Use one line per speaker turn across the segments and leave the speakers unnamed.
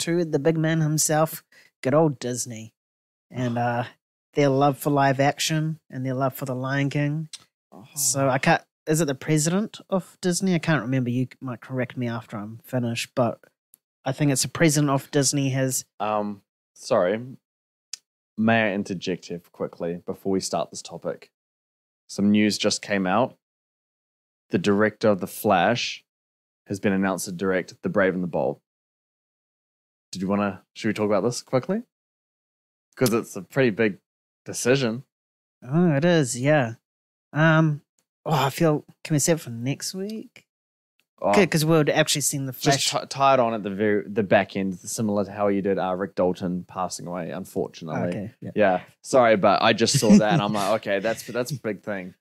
to the big man himself, good old Disney, and their love for live action and their love for the Lion King. So I can't. Is it the president of Disney? I can't remember. You might correct me after I'm finished, but I think it's the president of Disney has.
Sorry, may I interject here quickly before we start this topic? Some news just came out. The director of The Flash has been announced to direct The Brave and the Bold. Should we talk about this quickly? Because it's a pretty big decision.
Oh, it is, yeah. I feel, can we say it for next week? Because we'll actually seen The Flash.
Just tied on at the back end, similar to how you did Rick Dalton passing away, unfortunately.
Okay,
yeah. Sorry, but I just saw that and I'm like, okay, that's a big thing.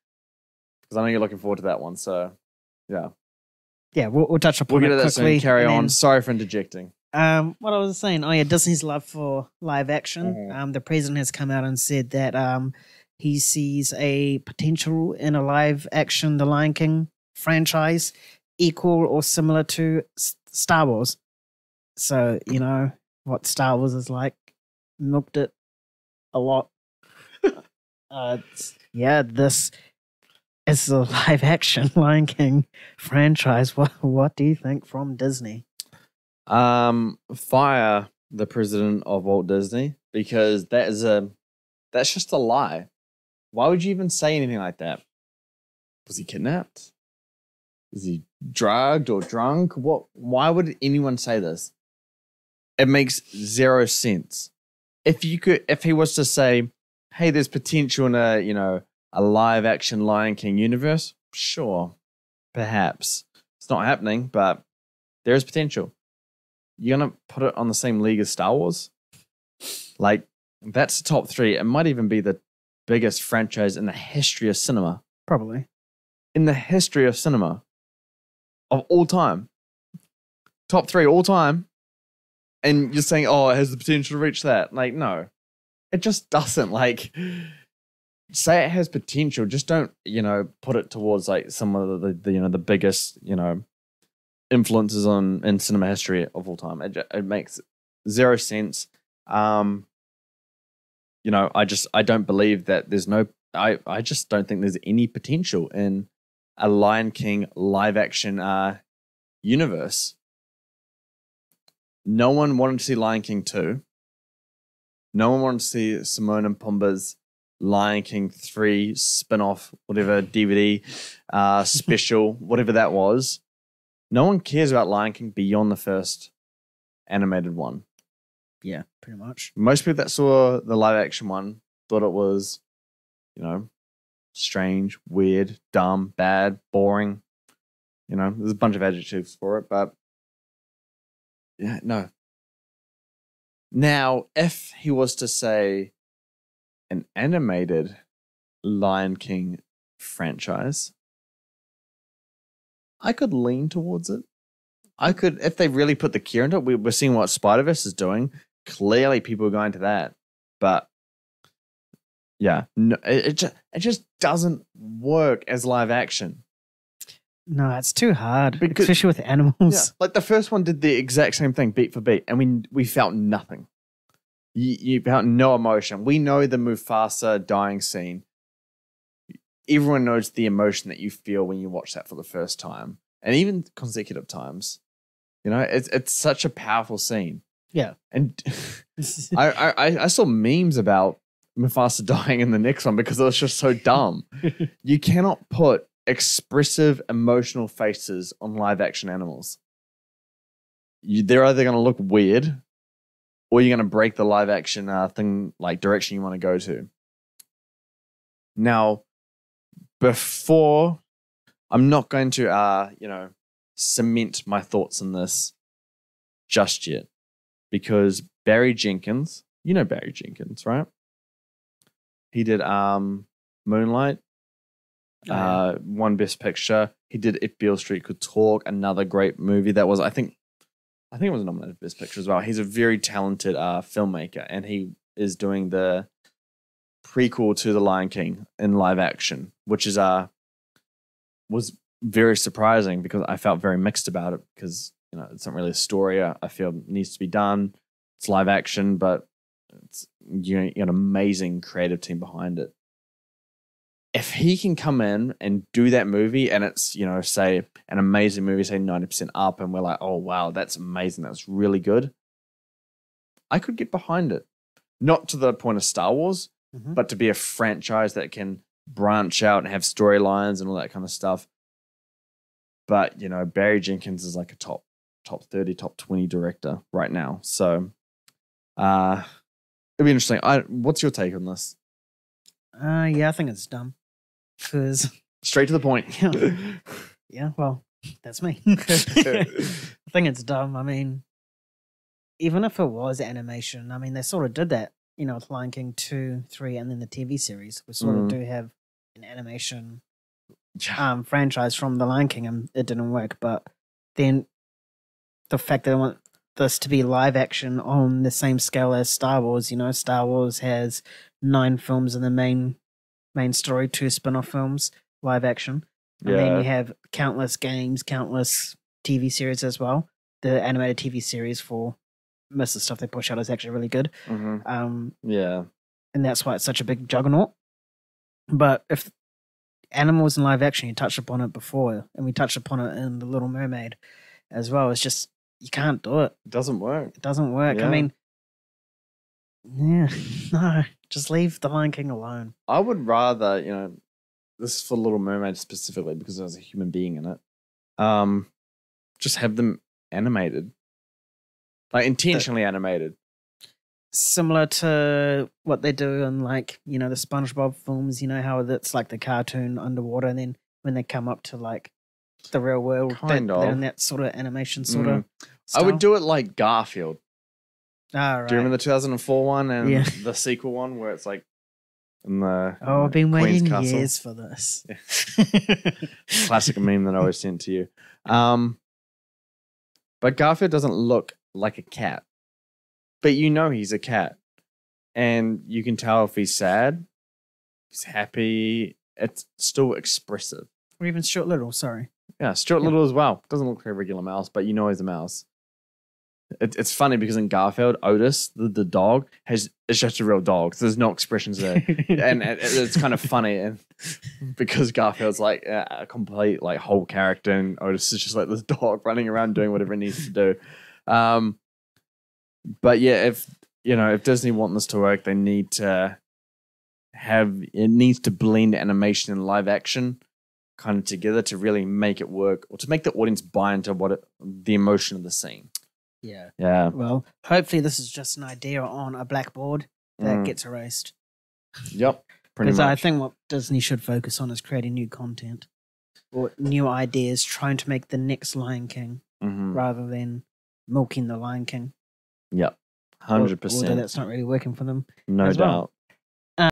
Because I know you're looking forward to that one, so yeah.
Yeah, we'll touch upon it quickly. We'll get to that soon.
Carry on. Sorry for interjecting.
What I was saying, Disney's love for live action. The president has come out and said that he sees a potential in a live action, the Lion King franchise, equal or similar to Star Wars. So, you know what Star Wars is like. Milked it a lot. This is the live action Lion King franchise. What do you think from Disney?
Fire the president of Walt Disney, because that's just a lie. Why would you even say anything like that? Was he kidnapped? Is he drugged or drunk? Why would anyone say this? It makes zero sense. If he was to say, hey, there's potential in a live action Lion King universe, sure. Perhaps. It's not happening, but there is potential. You're going to put it on the same league as Star Wars? Like, that's the top 3. It might even be the biggest franchise in the history of cinema.
Probably.
In the history of cinema. Of all time. Top 3 all time. And you're saying, it has the potential to reach that. Like, no. It just doesn't. Like, say it has potential. Just don't, put it towards like some of the biggest, influences in cinema history of all time. It makes zero sense. I don't believe that there's I just don't think there's any potential in a Lion King live action universe. No one wanted to see Lion King 2. No one wanted to see Timon and Pumbaa's Lion King 3 spin-off, whatever, DVD special, whatever that was. No one cares about Lion King beyond the first animated one.
Yeah, pretty much.
Most people that saw the live action one thought it was, strange, weird, dumb, bad, boring. There's a bunch of adjectives for it, but yeah, no. Now, if he was to say an animated Lion King franchise, I could lean towards it. I could, if they really put the care into it. We're seeing what Spider-Verse is doing. Clearly, people are going to that. But yeah, no, it just doesn't work as live action.
No, it's too hard, especially with animals. Yeah,
like the first one did the exact same thing, beat for beat, and we felt nothing. You felt no emotion. We know the Mufasa dying scene. Everyone knows the emotion that you feel when you watch that for the first time, and even consecutive times. It's such a powerful scene.
Yeah,
and I saw memes about Mufasa dying in the next one because it was just so dumb. You cannot put expressive, emotional faces on live action animals. They're either going to look weird, or you're going to break the live action thing, like direction you want to go to. Now, before, I'm not going to, cement my thoughts on this just yet, because Barry Jenkins, Barry Jenkins, right? He did Moonlight, won Best Picture. He did If Beale Street Could Talk, another great movie that was, I think it was nominated for Best Picture as well. He's a very talented filmmaker, and he is doing the prequel to The Lion King in live action, which is was very surprising because I felt very mixed about it, because it's not really a story I feel needs to be done. It's live action, but it's you got an amazing creative team behind it. If he can come in and do that movie and it's, say an amazing movie, say 90% up, and we're like, oh, wow, that's amazing. That's really good. I could get behind it. Not to the point of Star Wars, but to be a franchise that can branch out and have storylines and all that kind of stuff. But, Barry Jenkins is like a top 30, top 20 director right now. So it'll be interesting. What's your take on this?
Yeah, I think it's dumb. Because
straight to the point.
Yeah, well, that's me. I think it's dumb. I mean, even if it was animation, I mean, they sort of did that, with Lion King 2, 3, and then the TV series. We sort of do have an animation franchise from the Lion King, and it didn't work. But then the fact that I want this to be live action on the same scale as Star Wars, Star Wars has 9 films in the main story, 2 spin-off films, live action. And then you have countless games, countless TV series as well. The animated TV series for most of the stuff they push out is actually really good. And that's why it's such a big juggernaut. But if animals in live action, you touched upon it before, and we touched upon it in The Little Mermaid as well, it's just, you can't do it.
It doesn't work.
It doesn't work. I mean, no, just leave The Lion King alone.
I would rather, this is for Little Mermaid specifically because there's a human being in it. Just have them animated. Like intentionally animated.
Similar to what they do in the SpongeBob films, how it's like the cartoon underwater, and then when they come up to like the real world, they're in that sort of animation sort of style.
I would do it like Garfield.
Ah, right.
Do you remember the 2004 one and the sequel one where it's like in the
I've been waiting
Castle?
Years for this.
Classic meme that I always sent to you. But Garfield doesn't look like a cat. But he's a cat. And you can tell if he's sad, he's happy. It's still expressive.
Or even Stuart Little, sorry.
Yeah, Stuart Little as well. Doesn't look like a regular mouse, but he's a mouse. It's funny because in Garfield, Otis, the dog, is just a real dog. So there's no expressions there. and it's kind of funny and because Garfield's like a complete like whole character and Otis is just like this dog running around doing whatever it needs to do. But yeah, if Disney want this to work, they need to it needs to blend animation and live action kind of together to really make it work or to make the audience buy into the emotion of the scene.
Yeah.
Yeah.
Well, hopefully this is just an idea on a blackboard that gets erased.
Yep. Pretty much.
Because I think what Disney should focus on is creating new content or new ideas, trying to make the next Lion King rather than milking the Lion King.
Yep. 100%.
Although that's not really working for them.
No doubt.